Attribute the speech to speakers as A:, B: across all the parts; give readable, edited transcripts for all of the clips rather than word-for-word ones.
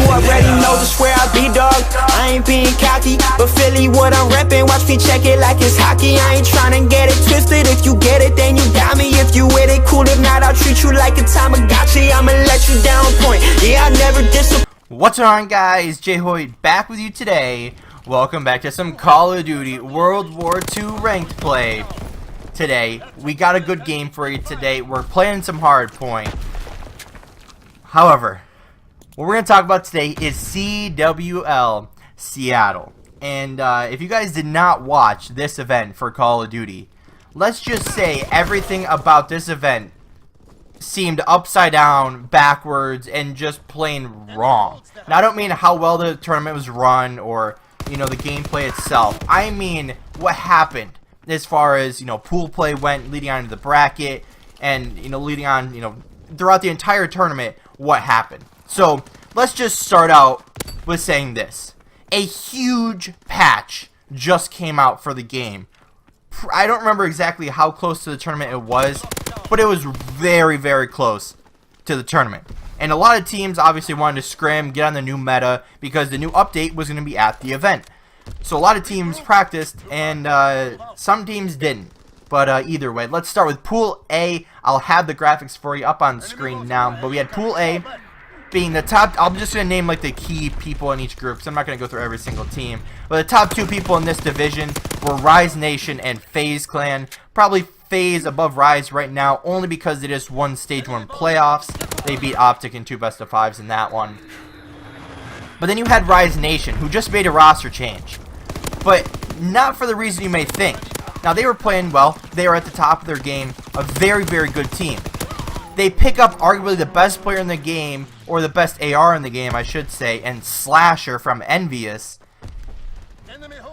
A: already know just where I be, dog. I ain't being cocky, but Philly what I'm reppin'. Watch me check it like it's hockey. I ain't tryna get it twisted. If you get it, then you got me. If you with it, cool. If not, I'll treat you like a Tamagotchi. I'ma let you down point. Yeah, I never disappoint.
B: What's going on, guys? JHoyt back with you today. Welcome back to some Call of Duty World War II ranked play. Today, we got a good game for you today. We're playing some hardpoint. However, what we're going to talk about today is CWL Seattle. And if you guys did not watch this event for Call of Duty, let's just say everything about this event seemed upside down, backwards, and just plain wrong. Now, I don't mean how well the tournament was run or, you know, the gameplay itself. I mean what happened as far as, you know, pool play went leading on to the bracket and, you know, leading on, you know, throughout the entire tournament, what happened. So, let's just start out with saying this. A huge patch just came out for the game. I don't remember exactly how close to the tournament it was, but it was very, very close to the tournament. And a lot of teams obviously wanted to scrim, get on the new meta, because the new update was going to be at the event. So a lot of teams practiced, and some teams didn't. But either way, let's start with Pool A. I'll have the graphics for you up on the screen now. But we had Pool A being the top. I'm just going to name like the key people in each group, because I'm not going to go through every single team. But the top two people in this division were Rise Nation and FaZe Clan. Probably FaZe above Rise right now, only because they just won Stage 1 playoffs. They beat Optic in 2 best-of-5s in that one. But then you had Rise Nation, who just made a roster change. But not for the reason you may think. Now, they were playing well. They were at the top of their game. A very, very good team. They pick up arguably the best player in the game, or the best AR in the game, I should say, and Slasher from Envious.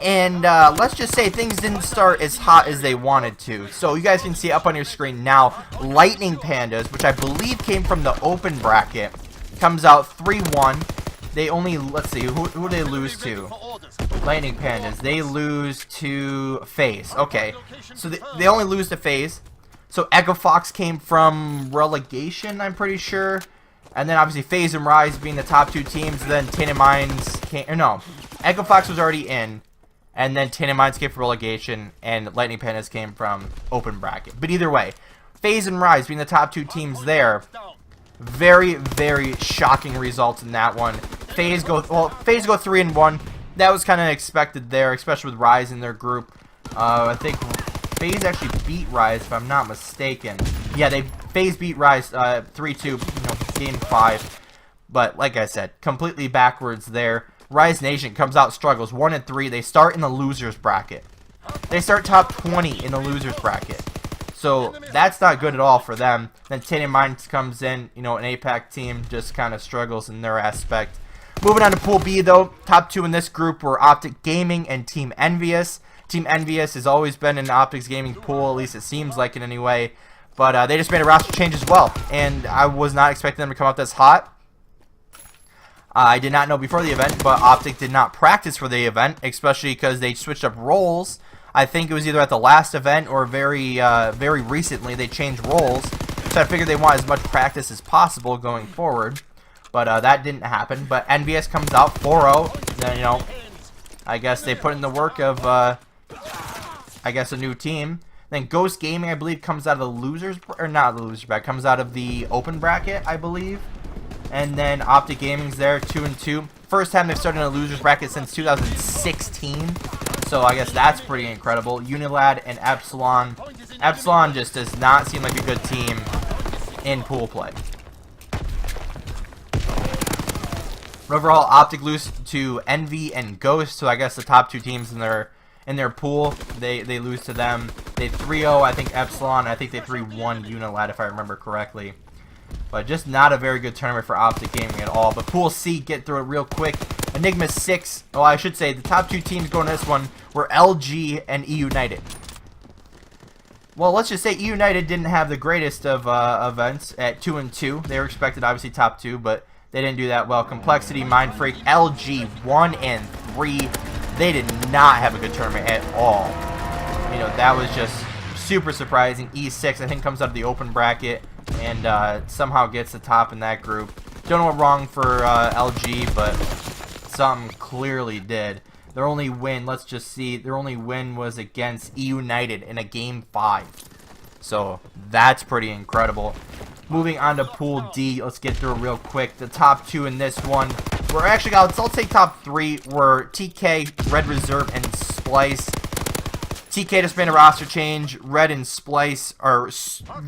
B: And let's just say things didn't start as hot as they wanted to. So you guys can see up on your screen now, Lightning Pandas, which I believe came from the open bracket, comes out 3-1. They only, let's see, who did they lose to? Lightning Pandas. They lose to FaZe. Okay, so they only lose to FaZe. So Echo Fox came from relegation, I'm pretty sure. And then obviously FaZe and Rise being the top two teams. Then Tainted Minds came, no, Echo Fox was already in. And then Tainted Minds came from relegation. And Lightning Pandas came from open bracket. But either way, FaZe and Rise being the top two teams there. Very, very shocking results in that one. FaZe go 3-1. That was kind of expected there, especially with Rise in their group. I think FaZe actually beat Rise, if I'm not mistaken. Yeah, FaZe beat Rise 3-2, you know, game 5. But like I said, completely backwards there. Rise Nation comes out, struggles 1-3. They start in the losers bracket. They start top 20 in the losers bracket. So that's not good at all for them. Then Tainted Minds comes in, you know, an APAC team just kind of struggles in their aspect. Moving on to Pool B, though, top two in this group were Optic Gaming and Team Envious. Team Envious has always been in Optic's gaming pool, at least it seems like it anyway. But they just made a roster change as well, and I was not expecting them to come out this hot. I did not know before the event, but Optic did not practice for the event, especially because they switched up roles. I think it was either at the last event or very recently they changed roles. So I figured they want as much practice as possible going forward. But that didn't happen. But Envious comes out 4-0. Then, you know, I guess they put in the work of, I guess, a new team. Then Ghost Gaming, I believe, comes out of the losers, or not the losers bracket, comes out of the open bracket, I believe. And then Optic Gaming's there, 2-2. First time they've started in a losers bracket since 2016. So I guess that's pretty incredible. Unilad and Epsilon. Epsilon just does not seem like a good team in pool play. Overall, Optic lose to Envy and Ghost. So I guess the top two teams in their pool, they lose to them. They 3-0, I think, Epsilon. I think they 3-1 Unilad, if I remember correctly. But just not a very good tournament for Optic Gaming at all. But Pool C, get through it real quick. Enigma 6. Oh, I should say the top two teams going to this one were LG and E United. Well, let's just say E United didn't have the greatest of events at 2-2. They were expected, obviously, top 2, but they didn't do that well. Complexity, Mindfreak, LG 1-3. They did not have a good tournament at all. You know, that was just super surprising. E6, I think, comes out of the open bracket and somehow gets the top in that group. Don't know what wrong for LG, but something clearly did. Their only win, let's just see, their only win was against E United in a Game 5. So that's pretty incredible. Moving on to Pool D, let's get through it real quick. The top 2 in this one were actually, let's say top 3 were TK, Red Reserve, and Splice. TK just made a roster change. Red and Splice are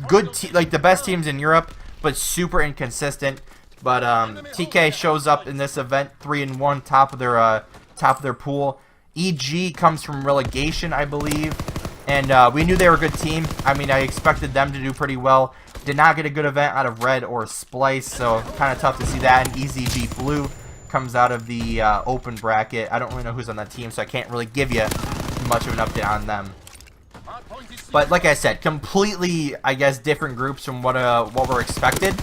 B: good, like the best teams in Europe, but super inconsistent. But TK shows up in this event 3-1, top of their pool. EG comes from relegation, I believe, and we knew they were a good team. I mean, I expected them to do pretty well. Did not get a good event out of Red or Splice, so kind of tough to see that. And EZG Blue comes out of the open bracket. I don't really know who's on that team, so I can't really give you much of an update on them. But like I said, completely, I guess, different groups from what were expected.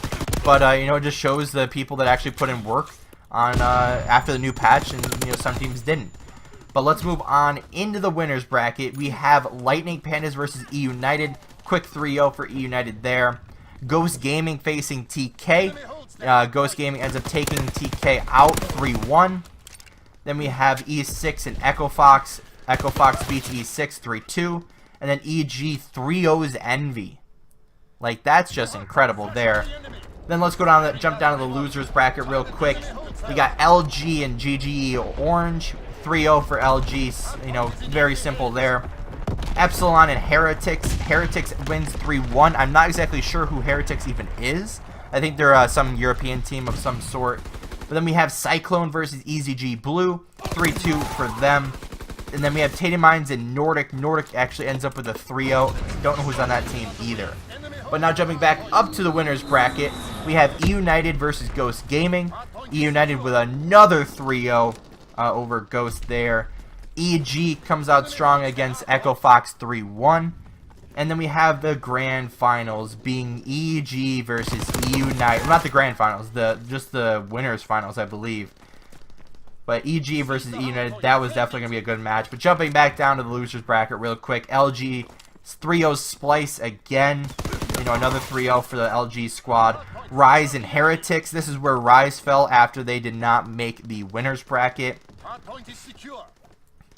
B: But you know, it just shows the people that actually put in work on after the new patch, and you know, some teams didn't. But let's move on into the winners bracket. We have Lightning Pandas versus E United. Quick 3-0 for E United there. Ghost Gaming facing TK. Ghost Gaming ends up taking TK out 3-1. Then we have E6 and Echo Fox. Echo Fox beats E6 3-2. And then EG 3-0's Envy. Like, that's just incredible there. Then let's go down, jump down to the losers bracket real quick. We got LG and GGE Orange. 3-0 for LG. You know, very simple there. Epsilon and Heretics. Heretics wins 3-1. I'm not exactly sure who Heretics even is. I think they're some European team of some sort. But then we have Cyclone versus EZG Blue. 3-2 for them. And then we have Tatum Mines and Nordic. Nordic actually ends up with a 3-0. Don't know who's on that team either. But now jumping back up to the winners bracket, we have E United versus Ghost Gaming. E United with another 3-0 over Ghost there. EG comes out strong against Echo Fox 3-1. And then we have the grand finals being EG versus E United. Well, not the grand finals, just the winners finals, I believe. But EG versus E United, that was definitely going to be a good match. But jumping back down to the losers bracket real quick, LG 3-0 Splice again. You know, another 3-0 for the LG squad. Rise and Heretics. This is where Rise fell after they did not make the winners bracket.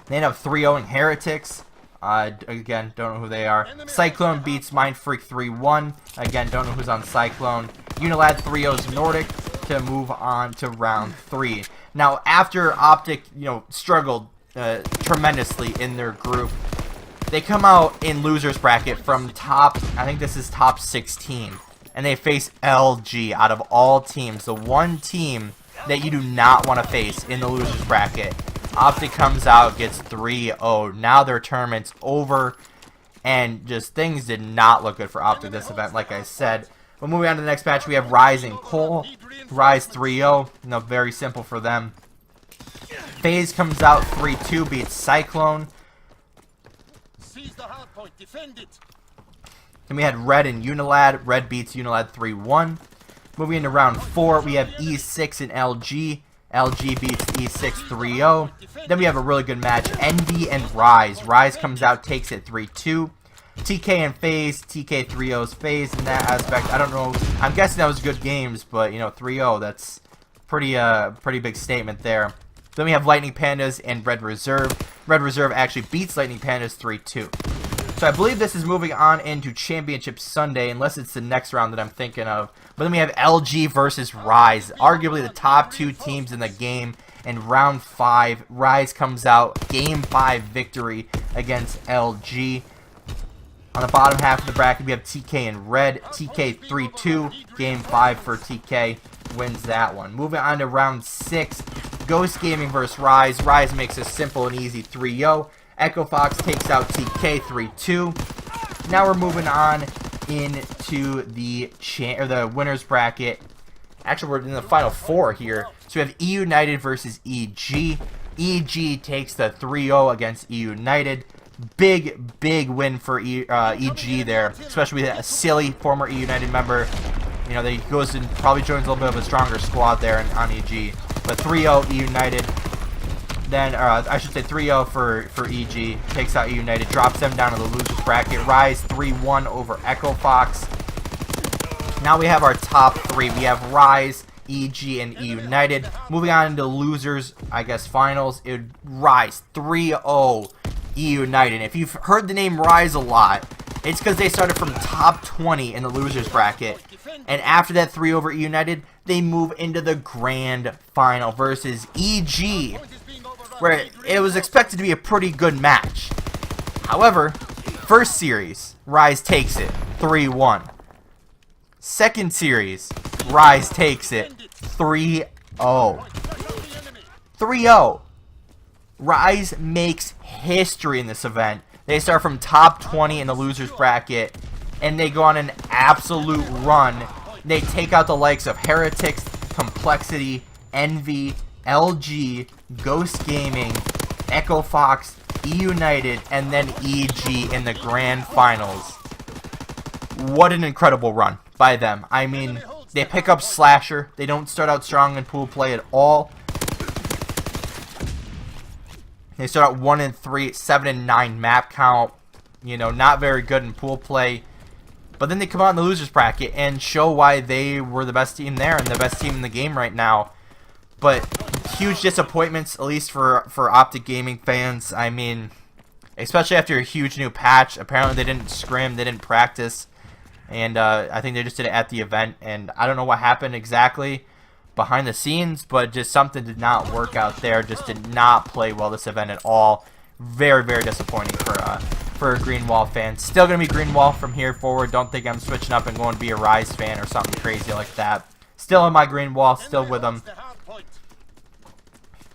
B: They end up 3-0 Heretics. Again, don't know who they are. Cyclone beats Mindfreak 3-1. Again, don't know who's on Cyclone. Unilad 3-0's Nordic to move on to round 3. Now, after Optic, you know, struggled tremendously in their group, they come out in losers bracket from top, I think this is top 16, and they face LG out of all teams, the one team that you do not want to face in the losers bracket. Optic comes out, gets 3-0. Now their tournament's over, and just things did not look good for Optic this event, like I said. But moving on to the next match, we have Rise and Cole. Rise 3-0, you know, very simple for them. FaZe comes out 3-2, beats Cyclone. Then we had Red and Unilad. Red beats Unilad 3-1. Moving into round 4, we have E6 and LG. LG beats E6 3-0. Then we have a really good match, Envy and Rise. Rise comes out, takes it 3-2. TK and FaZe. TK 3-0's FaZe in that aspect. I don't know. I'm guessing that was good games, but you know, 3-0. That's pretty big statement there. Then we have Lightning Pandas and Red Reserve. Red Reserve actually beats Lightning Pandas 3-2. So I believe this is moving on into Championship Sunday, unless it's the next round that I'm thinking of. But then we have LG versus Rise, arguably the top 2 teams in the game. In round 5, Rise comes out, Game 5 victory against LG. On the bottom half of the bracket, we have TK and Red. TK 3-2, Game 5 for TK, wins that one. Moving on to round 6, Ghost Gaming versus Rise. Rise makes a simple and easy 3-0. Echo Fox takes out TK 3-2. Now we're moving on into the winners bracket. Actually, we're in the final 4 here. So we have E United versus EG. EG takes the 3-0 against E United. Big win for EG there, especially with a silly former E United member. You know, he goes and probably joins a little bit of a stronger squad there on EG. But 3-0 E United. Then, I should say 3-0 for EG. Takes out E United, drops them down to the losers bracket. Rise 3-1 over Echo Fox. Now we have our top 3. We have Rise, EG and E United. Moving on into losers, I guess, finals, it would Rise 3-0 E United. If you've heard the name Rise a lot, it's because they started from top 20 in the losers bracket. And after that 3 over E United, they move into the grand final versus EG, where it was expected to be a pretty good match. However, first series, Rise takes it 3-1. Second series, Rise takes it 3-0. 3-0. Rise makes history in this event. They start from top 20 in the losers bracket, and they go on an absolute run. They take out the likes of Heretics, Complexity, Envy, LG, Ghost Gaming, Echo Fox, E United, and then EG in the grand finals. What an incredible run by them. I mean, they pick up Slasher. They don't start out strong in pool play at all. They start out 1-3, 7-9 map count. You know, not very good in pool play. But then they come out in the losers bracket and show why they were the best team there and the best team in the game right now. But huge disappointments, at least for Optic Gaming fans. I mean, especially after a huge new patch. Apparently they didn't scrim, they didn't practice. And I think they just did it at the event. And I don't know what happened exactly behind the scenes, but just something did not work out there. Just did not play well this event at all. Very, very disappointing for a Greenwall fan. Still going to be Greenwall from here forward. Don't think I'm switching up and going to be a Rise fan or something crazy like that. Still in my Greenwall, still with them.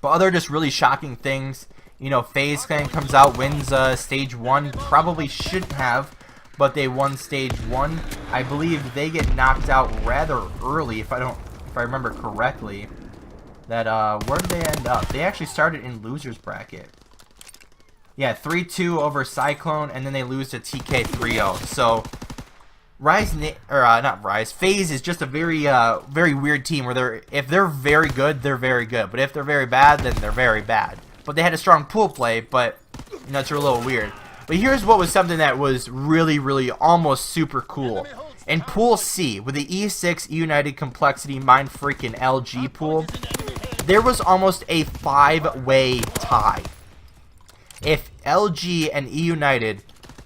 B: But other just really shocking things. You know, FaZe Clan comes out, wins stage 1. Probably shouldn't have, but they won stage 1. I believe they get knocked out rather early, if I remember correctly. That where did they end up? They actually started in losers bracket. Yeah, 3-2 over Cyclone, and then they lose to TK 3-0. So Rise, not Rise, FaZe is just a very very weird team where if they're very good, they're very good. But if they're very bad, then they're very bad. But they had a strong pool play, but you know, it's a little weird. But here's what was something that was really, really almost super cool. In Pool C, with the E6, E United, Complexity, Mind Freaking LG pool, there was almost a 5-way tie. If LG and E United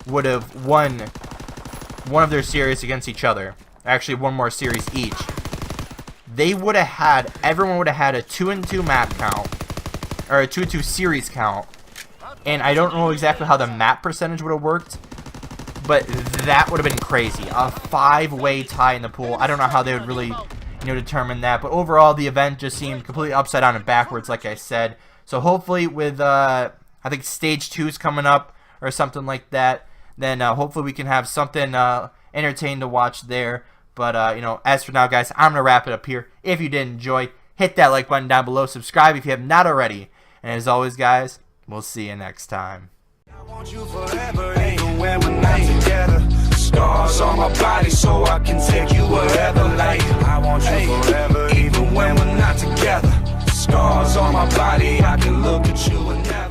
B: would have won one of their series against each other, actually one more series each, they would have had, everyone would have had a 2-2 map count, or a 2-2 series count. And I don't know exactly how the map percentage would have worked, but that would have been crazy. A 5-way tie in the pool. I don't know how they would really, determine that. But overall, the event just seemed completely upside down and backwards, like I said. So hopefully with, I think stage 2 is coming up or something like that, then hopefully we can have something entertaining to watch there. But, as for now, guys, I'm going to wrap it up here. If you did enjoy, hit that like button down below. Subscribe if you have not already. And as always, guys, we'll see you next time.
C: I want you forever, even when we're not together. Scars on my body so I can take you wherever. Like, I want you forever, even when we're not together. Scars on my body, I can look at you and never